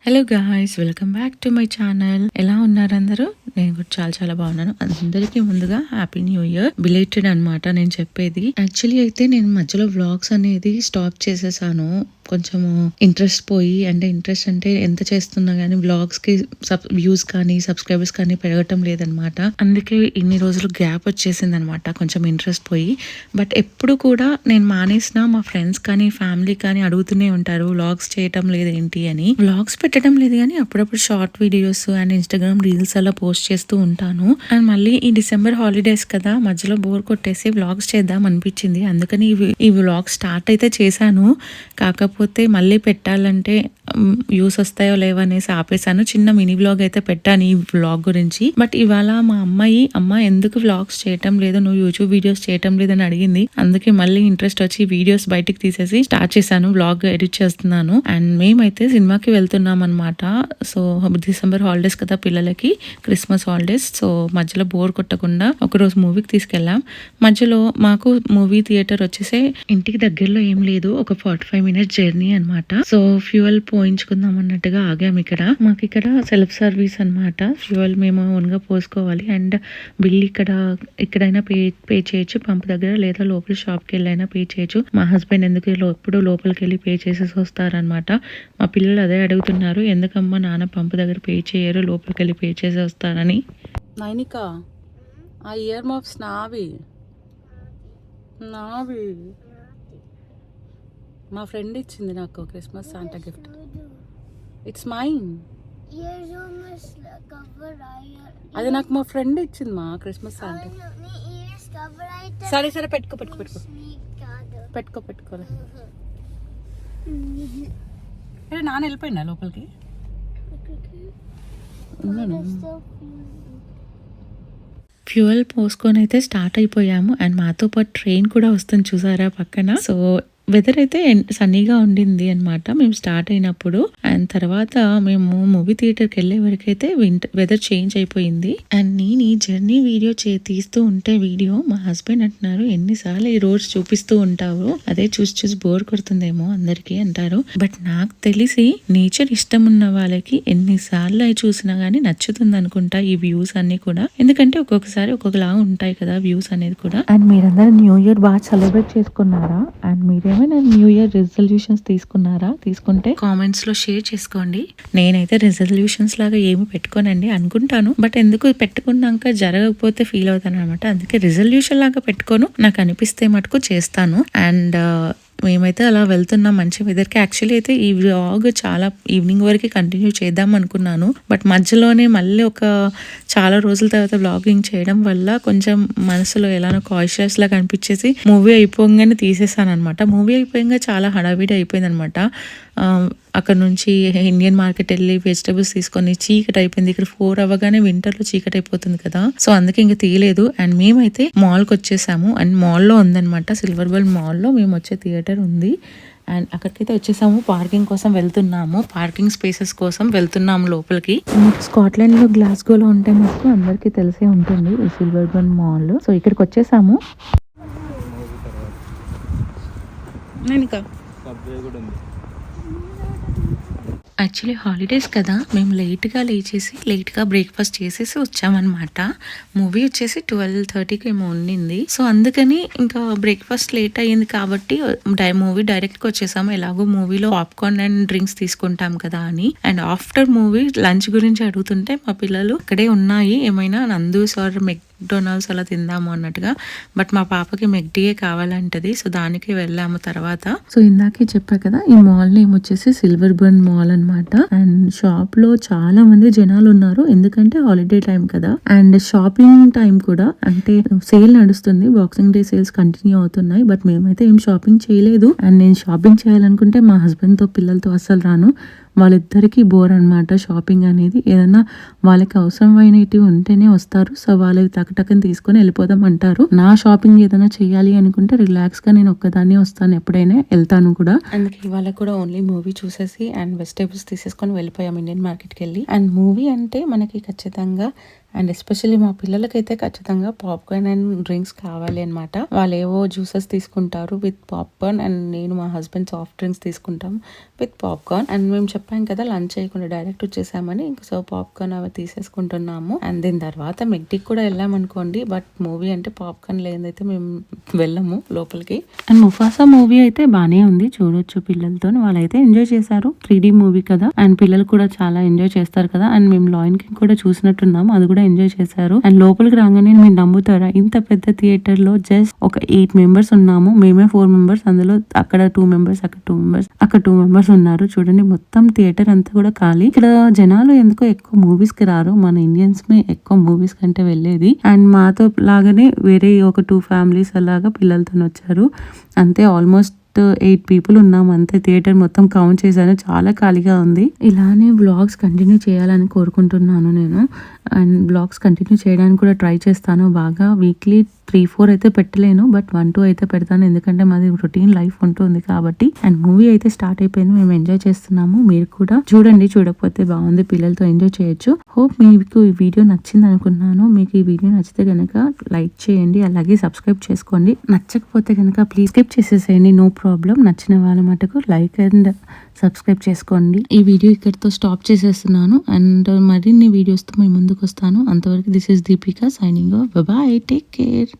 Hello guys, welcome back to my channel. ఎలా ఉన్నారు అందరూ? నేను కూడా చాలా చాలా బాగున్నాను. అందరికీ ముందుగా హ్యాపీ న్యూ ఇయర్ బిలేటెడ్ అనమాట నేను చెప్పేది. యాక్చువల్లీ అయితే నేను మధ్యలో వ్లాగ్స్ అనేది స్టాప్ చేసేసాను. కొంచెము ఇంట్రెస్ట్ పోయి, అంటే ఇంట్రెస్ట్ అంటే ఎంత చేస్తున్నా కానీ వ్లాగ్స్ కి వ్యూస్ కానీ సబ్స్క్రైబర్స్ కానీ పెరగటం లేదనమాట. అందుకే ఇన్ని రోజులు గ్యాప్ వచ్చేసింది అనమాట, కొంచెం ఇంట్రెస్ట్ పోయి. బట్ ఎప్పుడు కూడా నేను మానేసిన మా ఫ్రెండ్స్ కానీ ఫ్యామిలీ కానీ అడుగుతూనే ఉంటారు వ్లాగ్స్ చేయటం లేదు ఏంటి అని. వ్లాగ్స్ పెట్టడం లేదు కానీ అప్పుడప్పుడు short videos and Instagram reels అలా పోస్ట్ చేస్తూ ఉంటాను. అండ్ మళ్ళీ ఈ డిసెంబర్ హాలిడేస్ కదా, మధ్యలో బోర్ కొట్టేసి వ్లాగ్స్ చేద్దాం అనిపించింది. అందుకని ఈ వ్లాగ్ స్టార్ట్ అయితే చేశాను. కాకపోతే మళ్ళీ పెట్టాలంటే వ్యూస్ వస్తాయో లేవో అనేసి ఆపేసాను. చిన్న మినీ వ్లాగ్ అయితే పెట్టాను ఈ వ్లాగ్ గురించి. బట్ ఇవాళ మా అమ్మ ఎందుకు వ్లాగ్స్ చేయటం లేదు, నువ్వు యూట్యూబ్ వీడియోస్ చేయటం లేదని అడిగింది. అందుకే మళ్ళీ ఇంట్రెస్ట్ వచ్చి వీడియోస్ బయటికి తీసేసి స్టార్ట్ చేశాను, వ్లాగ్ ఎడిట్ చేస్తున్నాను. అండ్ మేమైతే సినిమాకి వెళ్తున్నాం అనమాట. సో డిసెంబర్ హాలిడేస్ కదా పిల్లలకి, క్రిస్మస్ హాలిడేస్. సో మధ్యలో బోర్ కొట్టకుండా ఒకరోజు మూవీకి తీసుకెళ్ళాం. మధ్యలో మాకు మూవీ థియేటర్ వచ్చేసి ఇంటికి దగ్గరలో ఏం లేదు, ఒక 45 minutes జర్నీ అనమాట. సో ఫ్యూయల్ పోయించుకుందాం అన్నట్టుగా ఆగాం. మాకు ఇక్కడ సెల్ఫ్ సర్వీస్ అనమాట. ఫ్యూయల్ మేము ఓన్ గా పోసుకోవాలి. అండ్ బిల్ ఇక్కడైనా పే చేయొచ్చు, పంప్ దగ్గర, లేదా లోపల షాప్ కి వెళ్ళైనా పే చేయొచ్చు. మా హస్బెండ్ ఎందుకు ఎప్పుడు లోపలికి వెళ్ళి పే చేసేసి వస్తారనమాట. మా పిల్లలు అదే అడుగుతున్నారు, ఎందుకమ్మా నాన్న పంపు దగ్గర పే చేయరు, లోపలికి వెళ్ళి పే చేసి వస్తారని. నైనిక, ఆ ఇయర్ మఫ్స్ నావి మా ఫ్రెండ్ ఇచ్చింది నాకు Christmas Santa gift. It's mine. అది నాకు మా ఫ్రెండ్ ఇచ్చింది మా క్రిస్మస్ శాంటా. సరే పెట్టుకో. నాన్న వెళ్ళిపోయినా లోపలికి. ఫ్యూయల్ పోసుకొని అయితే స్టార్ట్ అయిపోయాము. అండ్ మాతో పాటు ట్రైన్ కూడా వస్తుంది, చూసారా పక్కన. సో వెదర్ అయితే సన్నీగా ఉండింది అనమాట మేము స్టార్ట్ అయినప్పుడు. అండ్ తర్వాత మేము మూవీ థియేటర్కి వెళ్ళే వరకు అయితే వెదర్ చేంజ్ అయిపోయింది. అండ్ నేను ఈ జర్నీ వీడియో తీస్తూ ఉంటే మా హస్బెండ్ అంటున్నారు, ఎన్నిసార్లు ఈ రోడ్స్ చూపిస్తూ ఉంటావు, అదే చూసి బోర్ కొడుతుందేమో అందరికి అంటారు. బట్ నాకు తెలిసి నేచర్ ఇష్టం ఉన్న వాళ్ళకి ఎన్నిసార్లు అవి చూసినా గానీ నచ్చుతుంది అనుకుంటా ఈ వ్యూస్ అన్ని కూడా. ఎందుకంటే ఒక్కొక్కసారి ఒక్కొక్కలా ఉంటాయి కదా వ్యూస్ అనేది కూడా. అండ్ మీరందరూ న్యూ ఇయర్ బాగా సెలబ్రేట్ చేసుకున్నారా? అండ్ మీరేమైనా న్యూ ఇయర్ రిజల్యూషన్స్ తీసుకున్నారా? తీసుకుంటే కామెంట్స్ లో షేర్ చేసుకోండి. నేనైతే రిజల్యూషన్స్ లాగా ఏమి పెట్టుకోనండి, అనుకుంటాను బట్ ఎందుకు పెట్టుకున్నాక జరగకపోతే ఫీల్ అవుతాను అనమాట. అందుకే రిజల్యూషన్ లాగా పెట్టుకోను, నాకు అనిపిస్తే మటుకు చేస్తాను. అండ్ మేమైతే అలా వెళ్తున్నాం మంచి వెదర్కి. యాక్చువల్లీ అయితే ఈ వ్లాగ్ చాలా ఈవినింగ్ వరకు కంటిన్యూ చేద్దాం అనుకున్నాను. బట్ మధ్యలోనే మళ్ళీ చాలా రోజుల తర్వాత వ్లాగింగ్ చేయడం వల్ల కొంచెం మనసులో ఎలానో కాన్షియస్ లాగా అనిపించేసి మూవీ అయిపోగానే తీసేసాను అనమాట. మూవీ అయిపోయాక చాలా హడావిడి అయిపోయింది అనమాట. అక్కడ నుంచి ఇండియన్ మార్కెట్ వెళ్ళి వెజిటబుల్స్ తీసుకొని చీకటి అయిపోయింది. ఇక్కడ 4 అవ్వగానే వింటర్లో చీకటి అయిపోతుంది కదా, సో అందుకే ఇంకా తీయలేదు. అండ్ మేమైతే మాల్కి వచ్చేసాము. అండ్ మాల్లో ఉందనమాట, సిల్వర్ బల్ మాల్లో మేము వచ్చే థియేటర్ ఉంది. అండ్ అక్కడికైతే వచ్చేసాము, పార్కింగ్ కోసం వెళ్తున్నాము, పార్కింగ్ స్పేసెస్ కోసం వెళ్తున్నాము లోపలికి. స్కాట్లాండ్ లో గ్లాస్గోలో ఉంటే మాకు అందరికీ తెలిసే ఉంటుంది ఈ సిల్వర్ బల్ మాల్. సో ఇక్కడికి వచ్చేసాము. యాక్చువల్లీ హాలిడేస్ కదా, మేము లేట్గా లేచేసి లేట్గా బ్రేక్ఫాస్ట్ చేసేసి వచ్చామన్నమాట. మూవీ వచ్చేసి 12:30కి ఏమో ఉండింది. సో అందుకని ఇంకా బ్రేక్ఫాస్ట్ లేట్ అయ్యింది కాబట్టి మూవీ డైరెక్ట్గా వచ్చేసాము. ఎలాగో మూవీలో పాప్కార్న్ అండ్ డ్రింక్స్ తీసుకుంటాం కదా అని. అండ్ ఆఫ్టర్ మూవీ లంచ్ గురించి అడుగుతుంటే మా పిల్లలు అక్కడే ఉన్నాయి, ఏమైనా నందూస్ ఆర్ మెక్డొనాల్డ్స్ అలా తిందాము అన్నట్టుగా. బట్ మా పాపకి మెక్డీయే కావాలంటది, సో దానికి వెళ్ళాము తర్వాత. సో ఇందాకే చెప్పా కదా, ఈ మాల్ నేమ్ వచ్చేసి సిల్వర్ బర్న్ మాల్ అనమాట. అండ్ షాప్ లో చాలా మంది జనాలు ఉన్నారు, ఎందుకంటే హాలిడే టైం కదా. అండ్ షాపింగ్ టైం కూడా, అంటే సేల్ నడుస్తుంది, బాక్సింగ్ డే సేల్స్ కంటిన్యూ అవుతున్నాయి. బట్ మేమైతే ఏం షాపింగ్ చేయలేదు. అండ్ నేను షాపింగ్ చేయాలనుకుంటే మా హస్బెండ్ తో పిల్లలతో అస్సలు రాను, వాళ్ళిద్దరికీ బోర్ అనమాట షాపింగ్ అనేది. ఏదన్నా వాళ్ళకి అవసరమైనవి ఉంటేనే వస్తారు, సో వాళ్ళకి టకటకని తీసుకొని వెళ్ళిపోదాం అంటారు. నా షాపింగ్ ఏదైనా చేయాలి అనుకుంటే రిలాక్స్ గా నేను ఒక్కదాన్ని వస్తాను, ఎప్పుడైనా వెళ్తాను కూడా. అందుకే ఇవాళ కూడా ఓన్లీ మూవీ చూసేసి అండ్ వెజిటేబుల్స్ తీసేసుకొని వెళ్ళిపోయాం ఇండియన్ మార్కెట్కి వెళ్ళి. అండ్ మూవీ అంటే మనకి ఖచ్చితంగా అండ్ ఎస్పెషల్లీ మా పిల్లలకైతే ఖచ్చితంగా పాప్కార్న్ అండ్ డ్రింక్స్ కావాలి అనమాట. వాళ్ళు ఏవో జ్యూసెస్ తీసుకుంటారు విత్ పాప్కార్న్ అండ్ నేను మా హస్బెండ్ సాఫ్ట్ డ్రింక్స్ తీసుకుంటాం విత్ పాప్కార్న్. అండ్ మేము చెప్పాం కదా లంచ్ చేయకుండా డైరెక్ట్ వచ్చేసామని, సో పాప్కార్న్ అవి తీసేసుకుంటున్నాము. అండ్ దీని తర్వాత మెక్డీకి కూడా వెళ్ళామనుకోండి, బట్ మూవీ అంటే పాప్కార్న్ లేదైతే మేము వెళ్ళము లోపలికి. అండ్ ముఫాసా మూవీ అయితే బానే ఉంది, చూడొచ్చు పిల్లలతో, వాళ్ళైతే ఎంజాయ్ చేశారు. 3D మూవీ కదా అండ్ పిల్లలు కూడా చాలా ఎంజాయ్ చేస్తారు కదా. అండ్ మేము లాయన్ కింగ్ కూడా చూసినట్టున్నాము, అది కూడా ఎంజాయ్ చేశారు. అండ్ లోపలికి రాగానే మీరు నమ్ముతారా, ఇంత పెద్ద థియేటర్ లో జస్ట్ ఒక 8 మెంబర్స్ ఉన్నాము, మేమే 4 మెంబర్స్, అందులో అక్కడ 2 మెంబర్స్, అక్కడ 2 మెంబర్స్, అక్కడ 2 మెంబర్స్ ఉన్నారు. చూడండి మొత్తం థియేటర్ అంతా కూడా ఖాళీ. ఇక్కడ జనాలు ఎందుకో ఎక్కువ మూవీస్ కి రారు, మన ఇండియన్స్ మే ఎక్కువ మూవీస్ కంటే వెళ్ళేది. అండ్ మాతో లాగానే వేరే ఒక 2 ఫ్యామిలీస్ అలాగా పిల్లలతో వచ్చారు. అంతే ఆల్మోస్ట్ 8 పీపుల్ ఉన్నాం అంతే. థియేటర్ మొత్తం కౌంట్ చేశాను, చాలా ఖాళీగా ఉంది. ఇలానే వ్లాగ్స్ కంటిన్యూ చేయాలని కోరుకుంటున్నాను నేను. అండ్ వ్లాగ్స్ కంటిన్యూ చేయడానికి కూడా ట్రై చేస్తాను బాగా. వీక్లీ 3-4 అయితే పెట్టలేను, బట్ 1-2 అయితే పెడతాను, ఎందుకంటే మాది రొటీన్ లైఫ్ ఉంటుంది కాబట్టి. అండ్ మూవీ అయితే స్టార్ట్ అయిపోయింది, మేము ఎంజాయ్ చేస్తున్నాము. మీరు కూడా చూడండి, చూడకపోతే బాగుంది, పిల్లలతో ఎంజాయ్ చేయొచ్చు. హోప్ మీకు ఈ వీడియో నచ్చింది అనుకున్నాను. మీకు ఈ వీడియో నచ్చితే కనుక లైక్ చేయండి, అలాగే సబ్స్క్రైబ్ చేసుకోండి. నచ్చకపోతే కనుక ప్లీజ్ స్కిప్ చేసేసేయండి, నో ప్రాబ్లం. నచ్చిన వాళ్ళ మటుకు లైక్ అండ్ సబ్స్క్రైబ్ చేసుకోండి. ఈ వీడియో ఇక్కడితో స్టాప్ చేసేస్తున్నాను అండ్ మరిన్ని వీడియోస్తో మేము ముందుకు వస్తాను. అంతవరకు this is Deepika signing off. Bye, take care.